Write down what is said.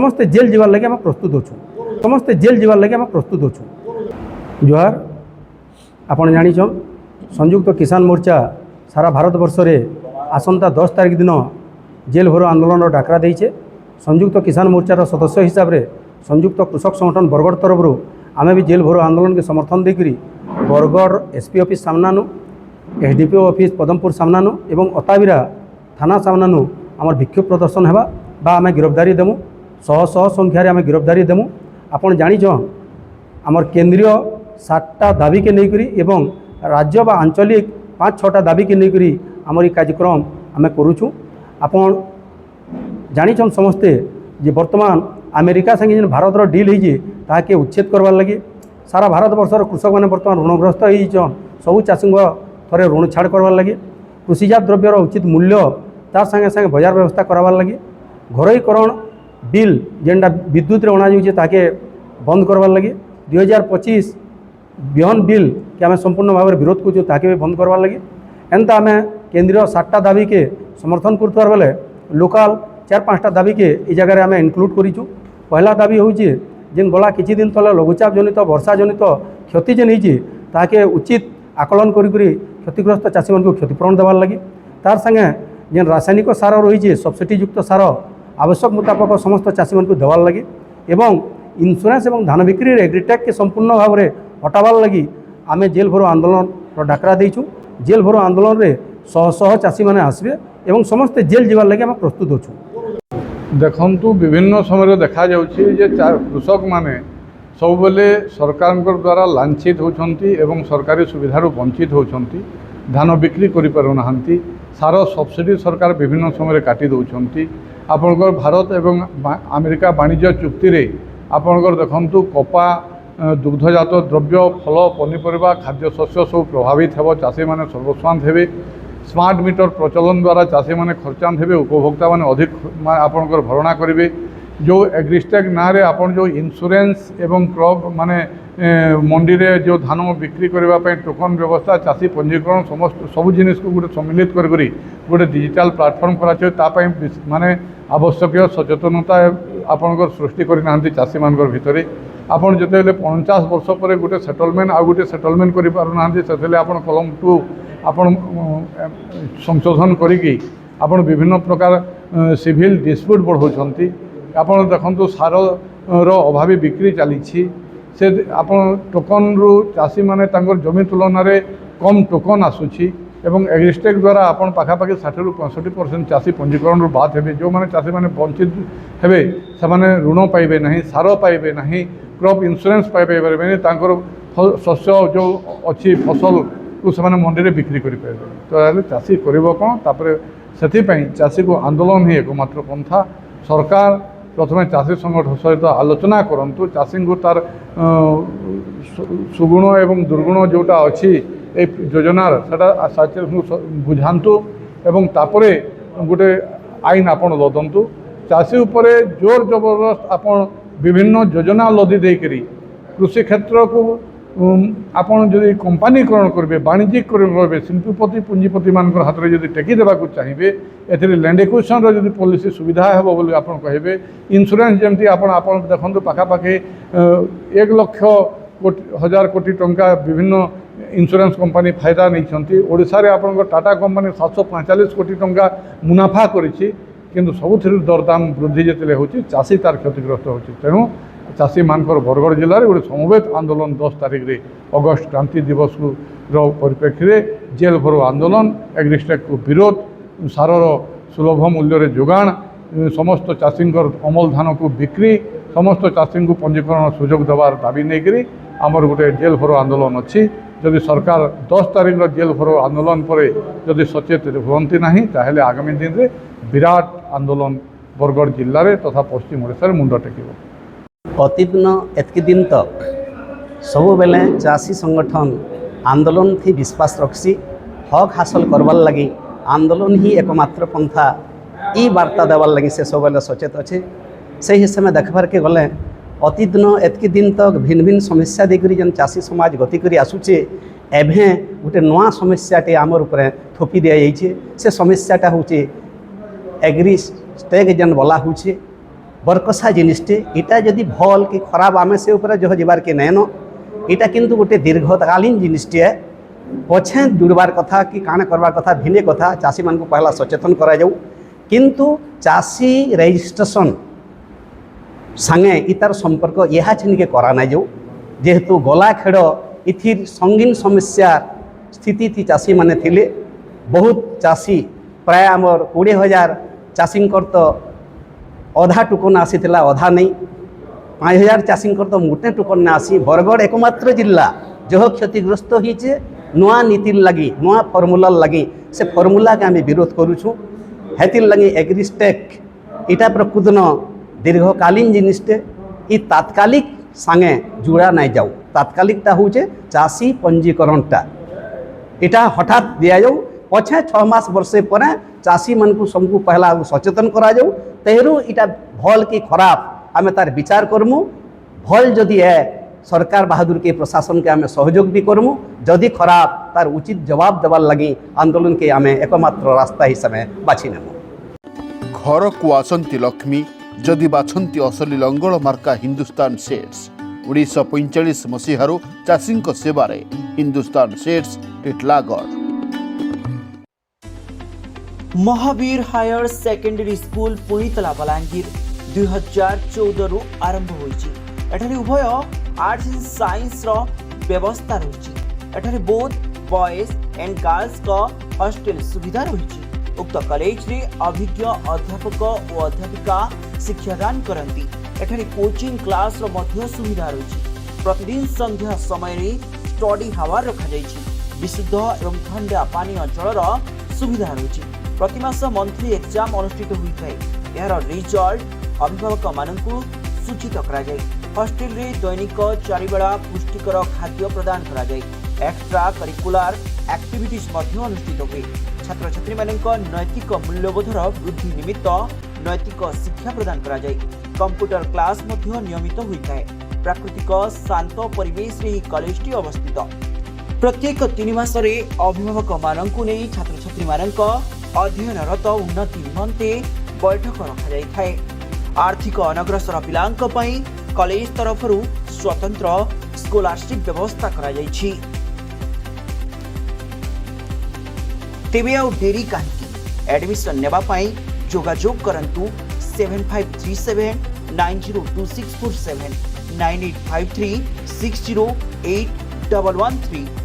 समस्ते जेल जीवार लगे आम प्रस्तुत अच्छू समस्ते जेल जीवार लगे आम प्रस्तुत अच्छू। जुहार आपण जानिछन संयुक्त किसान मोर्चा सारा भारत वर्ष रे आसंता 10 तारिख दिन जेल भरो आंदोलन डाकरा देइछे। संयुक्त किसान मोर्चार सदस्य हिसाब रे संयुक्त कृषक संगठन बरगढ़ तरफ आमे भी जेल भरो आंदोलन के समर्थन देकरी बरगढ़ एसपी ऑफिस सामनानु एसडीपीओ ऑफिस पदमपुर सामनानु एवं अताबिरा थाना सामनानु आमर विक्षोभ प्रदर्शन हेबा बा आमे गिरफ्तारी देमु शह शह संख्यार आमे गिरफ्तारी देमु। आपण जानिछन आमर केंद्रीय 7टा दाबी के लेकरी एवं राज्य बा आंचलिक 5-6टा दाबी के लेकरी आमर कार्यक्रम आमे करूछु। आपण जानिछन समस्ते जे वर्तमान अमेरिका संगे जेन भारत रो डील होइजे ताके उच्छेद करवार लगी सारा भारत वर्षर कृषक मैंने बर्तमान ऋणग्रस्त होइछन सबु चाषी थरे ऋण छाड़ करवार लगी कृषिजात द्रव्यर उचित मूल्य तार संगे संगे बाजार व्यवस्था करवार लगी घरोईकरण बिल जेनटा विद्युत रे अणा जाउछे ताके बंद करवार लगी 2025 बिहन बिल के आम संपूर्ण भाव में विरोध करूँ ताके भी बंद करवार लगी एंता आम केंद्रीय 7टा दाबी के समर्थन करतार बेले लोकाल 4-5टा दाबी के ई जगह आम इनक्लूड करूँ। पहला दाबी हूँ जेन गला किछि दिन तले लघुचाप जनित वर्षा जनित क्षति जेन होती ताके उचित आकलन करी क्षतिग्रस्त चाषी मान क्षतिपूरण देवार लगी तार संगे जेन रासायनिक सार रही सब्सिडी युक्त सार आवश्यक मुताबक समस्त चाषी मान देवार लगी एवं इन्सुरांस एवं धान बिक्री एग्रीटेक के संपूर्ण भाव में हटावार लगी आमे जेल भरो आंदोलन डाकरा देइछु। जेल भरो आंदोलन रे शह शह चाषी माने आसबे एवं समस्त जेल जीवार लगे आम प्रस्तुत अच्छू। देखंतु विभिन्न समय देखा जाउछि जे कृषक माने सब बेले सरकार द्वारा लांछित होछंती एवं सरकारी सुविधार वंचित होछंती धान बिक्री करि पारु नाहंती सार सब्सिडी सरकार विभिन्न समय काटी दउछंती। आपनकर भारत एवं अमेरिका वाणिज्य चुक्ति रे आपनकर देखंतु कपा दुग्धजात द्रव्य फल पनीपरिया खाद्य शस्य सब प्रभावित हेबो चाषी माने सर्वस्वांत हेबे स्मार्ट मीटर प्रचलन द्वारा चाषी माने खर्चांत हेबे उपभोक्ता माने अधिक आपनकर भरणा करिवे जो एग्रीस्टेक ना रे आपन जो इंश्योरेंस एवं क्रॉप माने मंडी रे जो धान बिक्री करबा पे टोकन व्यवस्था चाषी पंजीकरण समस्त सब जिनिस को गोटे सम्मिलित करी गोटे डिजिटल प्लेटफॉर्म करा ता माने आवश्यक सचेतनता आपनकर सृष्टि करना चाषी मान भितर आपन जिते 50 वर्ष पर गोटे सेटलमेंट आ गोटे सेटलमेंट करि पारु नाहंती सेतले आपन कलम 2 आपन संशोधन करिकी आपन विभिन्न प्रकार सिविल डिस्प्यूट बढ़ाउछंती। आपन देखंतु सार रो अभावी बिक्री चली से आपन टोकन रु चाषी माने तांकर जमी तुलन रे कम टोकन आसुची एवं एग्रीस्टेक द्वारा आपन पाखापाखि 60-65% चाषी पंजीकरण रु बात हेबे जो माने चाषी माने वंचित हेबे से माने ऋण पाइबे नहीं सार पाइबे नहीं क्रॉप इंश्योरेंस पाइबे नहीं तांकर शस्य जो अच्छी फसल को से माने मंडी रे बिक्री करि पाइबे तो चाषी करिवो कोन तापरे सेति पई चाषी को आंदोलन ही एकमात्र पंथा सरकार प्रथम चाषी संगठन सहित आलोचना करंतु चाषी को तार सुगुण एवं दुर्गुण जोटा अच्छी ए योजनार सेटा बुझातु एवं तापरे गोटे आईन आपन लदंतु चाषी उपरे जोर जबरदस्त आपन विभिन्न योजना लदी देकरी कृषि क्षेत्र को आपन जदि कंपानीकरण करेंगे वाणिज्यिकरण करेंगे शिल्पपति पुंजीपति मान हाथ में जब टेकी देवा चाहिए ए लैंड एक्विजिशन जदि पॉलिसी सुविधा है बोली आप कहे इंश्योरेंस जमती आप देखो पाखापाखि 1,00,000 कोटी टंका विभिन्न इंश्योरेंस कंपनी फायदा नहीं ओडिशा रे आपन टाटा कंपनी 745 कोटी टंका मुनाफा करिछि किंतु सबुथिर दरदाम वृद्धि जिते होची चाषी तार क्षतिग्रस्त होची तेणु चाषी मानकर बरगढ़ जिले में गोटे समवेत आंदोलन 10 तारिख रे अगस्त क्रांति दिवस को परिप्रेक्षी में जेल भरो आंदोलन एग्रीस्टेक को विरोध सारर सुलभ मूल्य रे जोगाण समस्त चाषी अमल धान को बिक्री समस्त चाषी को पंजीकरण सुजोग देवार दाबी नहीं आमर गोटे जेल भरो आंदोलन अच्छी जदि सरकार 10 तारिख जेल भरो आंदोलन पर जदि सचेत हुअंती नहीं ताहेले आगामी दिन में विराट आंदोलन बरगढ़ जिले में तथा पश्चिम ओडिशा मुंड टेकिब। प्रतिदिन एतकी दिन तक सब बेले चाषी संगठन आंदोलन थी विश्वास रखसी हक हासिल करवार लगी आंदोलन ही एकमात्र पंथा ई वार्ता देवार लगी से सब बेले सचेत अच्छे से हिसाब में देखबार के गले प्रतिदिन एतकी दिन तक भिन्न भिन्न समस्या देकरी जन चाषी समाज गति करी आसुचे एभे गोटे नवा समस्याटे आमर ऊपर थोपी दिया जाइए से समस्याटा होचे एग्रीस्टेक जन बोला होचे बरकसा जिनिसटे इटा जदि भल कि खराब आमे से ऊपर जो जीवार के नैन इटा किंतु गोटे दीर्घकालीन जिनिसटे है पछे जुड़बार कथा कि काण करबार कथा भिने कथा चाषी मान को पहला सचेतन करा जाऊ किंतु चाषी रजिस्ट्रेशन सांगे इतार संपर्क यह छिनिके करा ना जाऊ जेहेतु गला खेड़ इथिर संगीन समस्या स्थिति थी चाषी माने थिले बहुत चाषी प्राय आमर 20,000 चाषी तो अधा टुकन आसीथिला अधा नहीं 5,000 चाषी तो मोटे टुकन ना आसी बरगढ़ एकमात्र जिला जो क्षतिग्रस्त होइचे नुआ नीति लगी नुआ फर्मुला लगी से फर्मुला के आम विरोध करुछुँ हेतिर लगी एग्रीस्टेक इटा प्रकृतन दीर्घकालीन जिनिसटे इ तात्कालिक सांगे जुड़ा नहीं जाऊ तात्कालिकटा हूँ चाषी पंजीकरणटा इटा हठात दिया जाऊ पछे 6 मास वर्षे पर चाषी मन को सबको पहला सचेतन करा जाऊ तेहरू इटा भल कि खराब आमे तार विचार करमु भल जदि है सरकार बहादुर के प्रशासन के आमे सहयोग भी करमु जदि खराब तार उचित जवाब देवार लगी आंदोलन के आमे एकमात्र रास्ता हिसाब से बाछि नेमु। घर को आसंती लक्ष्मी जदि बाछंती असली लंगल मार्का हिंदुस्तान सेट्स 1945 मसीहारू चाषी सेवारे हिंदुस्तान सेट्स Titlagarh. Mahavir higher secondary school पुणीतला बलांगीर 2014 रु आरंभ होइछि। एठारे उभय आर्ट्स एंड साइंस रो व्यवस्था रहिछि। एठारे बोथ बॉयज एंड गर्ल्स का हॉस्टल सुविधा रहिछि। उक्त कॉलेज रे अभिज्ञ अध्यापक और अध्यापिका शिक्षादान करंती। एठारे कोचिंग क्लास रो मध्य सुविधा रहिछि। प्रतिदिन संध्या समय रे स्टडी हावर रखा जाइछि। विशुद्ध एवं ठंडा पानीय जलर सुविधा रहिछि। प्रतिमास मंथली एग्जाम अनुष्ठित होता है। यार रिजल्ट अभिभावक मानकु सूचित करा जाय। हॉस्टल रे दैनिक 4 बेला पुष्टिकर खाद्य प्रदान करा जाय। एक्स्ट्रा करिकुलर एक्टिविटीज मध्य अनुष्ठित हुए। छात्र छात्री मानक नैतिक मूल्यबोधर वृद्धि निमित्त नैतिक शिक्षा प्रदान करा जाय। कंप्यूटर क्लास मध्य नियमित होता है। प्राकृतिक शांत परिवेश रे कॉलेजटी अवस्थित। प्रत्येक 3 मास रे अभिभावक मानकु नै छात्र छात्री मानक अध्ययनरत उन्नति निमंते बैठक रखा जाए। आर्थिक अनग्रसर पिलांक पई कॉलेज तरफरु स्वतंत्र स्कॉलरशिप व्यवस्था करा जाइछि। तेबे आउ देरी काहेकि एडमिशन नेबा पई जोगाजोग करंतु 7537 902647 9853 608 113